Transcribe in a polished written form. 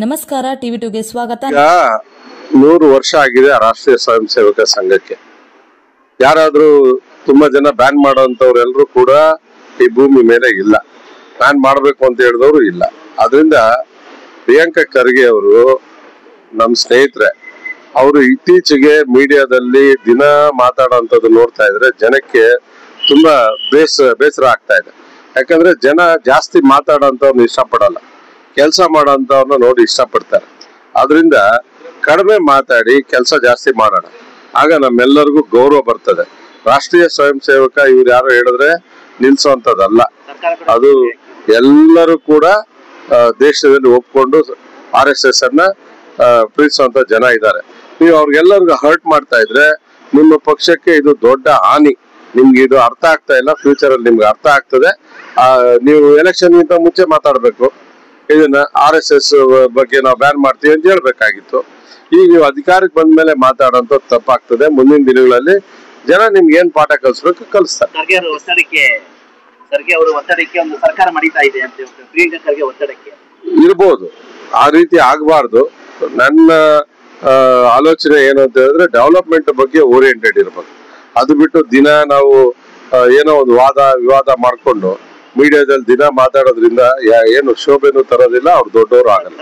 ನಮಸ್ಕಾರ ಟಿವಿ 2 ಗೆ ಸ್ವಾಗತ. 100 ವರ್ಷ ಆಗಿದೆ ರಾಷ್ಟ್ರೀಯ ಸ್ವಯಂ ಸೇವಕ ಸಂಘಕ್ಕೆ. ಯಾರಾದ್ರೂ ತುಂಬಾ ಜನ ಬ್ಯಾನ್ ಮಾಡೋಂಥವ್ರೆಲ್ಲರೂ ಕೂಡ ಈ ಭೂಮಿ ಮೇಲೆ ಇಲ್ಲ, ಬ್ಯಾನ್ ಮಾಡಬೇಕು ಅಂತ ಹೇಳಿದವರು ಇಲ್ಲ. ಅದರಿಂದ ಪ್ರಿಯಾಂಕಾ ಖರ್ಗೆ ಅವರು ನಮ್ಮ ಸ್ನೇಹಿತರೆ, ಅವರು ಇತ್ತೀಚೆಗೆ ಮೀಡಿಯಾದಲ್ಲಿ ದಿನ ಮಾತಾಡೋಂಥದ್ದು ನೋಡ್ತಾ ಇದ್ರೆ ಜನಕ್ಕೆ ತುಂಬಾ ಬೇಸರ ಆಗ್ತಾ ಇದೆ. ಯಾಕಂದ್ರೆ ಜನ ಜಾಸ್ತಿ ಮಾತಾಡೋಂಥವ್ರನ್ನ ಇಷ್ಟಪಡಲ್ಲ, ಕೆಲಸ ಮಾಡೋಂಥವ್ರನ್ನ ನೋಡಿ ಇಷ್ಟಪಡ್ತಾರೆ. ಆದ್ರಿಂದ ಕಡಿಮೆ ಮಾತಾಡಿ ಕೆಲಸ ಜಾಸ್ತಿ ಮಾಡೋಣ, ಆಗ ನಮ್ಮೆಲ್ಲರಿಗೂ ಗೌರವ ಬರ್ತದೆ. ರಾಷ್ಟ್ರೀಯ ಸ್ವಯಂ ಸೇವಕ ಇವ್ರು ಯಾರು ಹೇಳಿದ್ರೆ ನಿಲ್ಸೋಂಥದ್ದಲ್ಲ, ಅದು ಎಲ್ಲರೂ ಕೂಡ ದೇಶದಲ್ಲಿ ಒಪ್ಕೊಂಡು RSS ಅನ್ನ ಪ್ರೀತಿಸುವಂತ ಜನ ಇದ್ದಾರೆ. ನೀವು ಅವ್ರಿಗೆಲ್ಲರಿಗೂ ಹರ್ಟ್ ಮಾಡ್ತಾ ಇದ್ರೆ ನಿಮ್ಮ ಪಕ್ಷಕ್ಕೆ ಇದು ದೊಡ್ಡ ಹಾನಿ. ನಿಮ್ಗೆ ಇದು ಅರ್ಥ ಆಗ್ತಾ ಇಲ್ಲ, ಫ್ಯೂಚರ್ ಅಲ್ಲಿ ನಿಮ್ಗೆ ಅರ್ಥ ಆಗ್ತದೆ. ನೀವು ಎಲೆಕ್ಷನ್ ಗಿಂತ ಮುಂಚೆ ಮಾತಾಡ್ಬೇಕು, ಇದನ್ನ RSS ಬಗ್ಗೆ ನಾವು ಬ್ಯಾನ್ ಮಾಡ್ತೀವಿ ಅಂತ ಹೇಳ್ಬೇಕಾಗಿತ್ತು. ಈಗ ನೀವು ಅಧಿಕಾರಕ್ಕೆ ಬಂದ ಮೇಲೆ ಮಾತಾಡೋಂಥ ತಪ್ಪಾಗ್ತದೆ. ಮುಂದಿನ ದಿನಗಳಲ್ಲಿ ಜನ ನಿಮ್ಗೆ ಏನ್ ಪಾಠ ಕಲಿಸ್ಬೇಕು ಕಲಿಸ್ತಾರೆ. ಇರ್ಬೋದು, ಆ ರೀತಿ ಆಗ್ಬಾರ್ದು. ನನ್ನ ಆಲೋಚನೆ ಏನು ಅಂತ ಹೇಳಿದ್ರೆ ಡೆವಲಪ್ಮೆಂಟ್ ಬಗ್ಗೆ ಓರಿಯೆಂಟೆಡ್ ಇರ್ಬೇಕು. ಅದು ಬಿಟ್ಟು ದಿನ ನಾವು ಏನೋ ಒಂದು ವಿವಾದ ಮಾಡ್ಕೊಂಡು ಮೀಡಿಯಾದಲ್ಲಿ ದಿನ ಮಾತಾಡೋದ್ರಿಂದ ಏನು ಶೋಭೆನೂ ತರೋದಿಲ್ಲ, ಅವ್ರು ದೊಡ್ಡವರು ಆಗಲ್ಲ.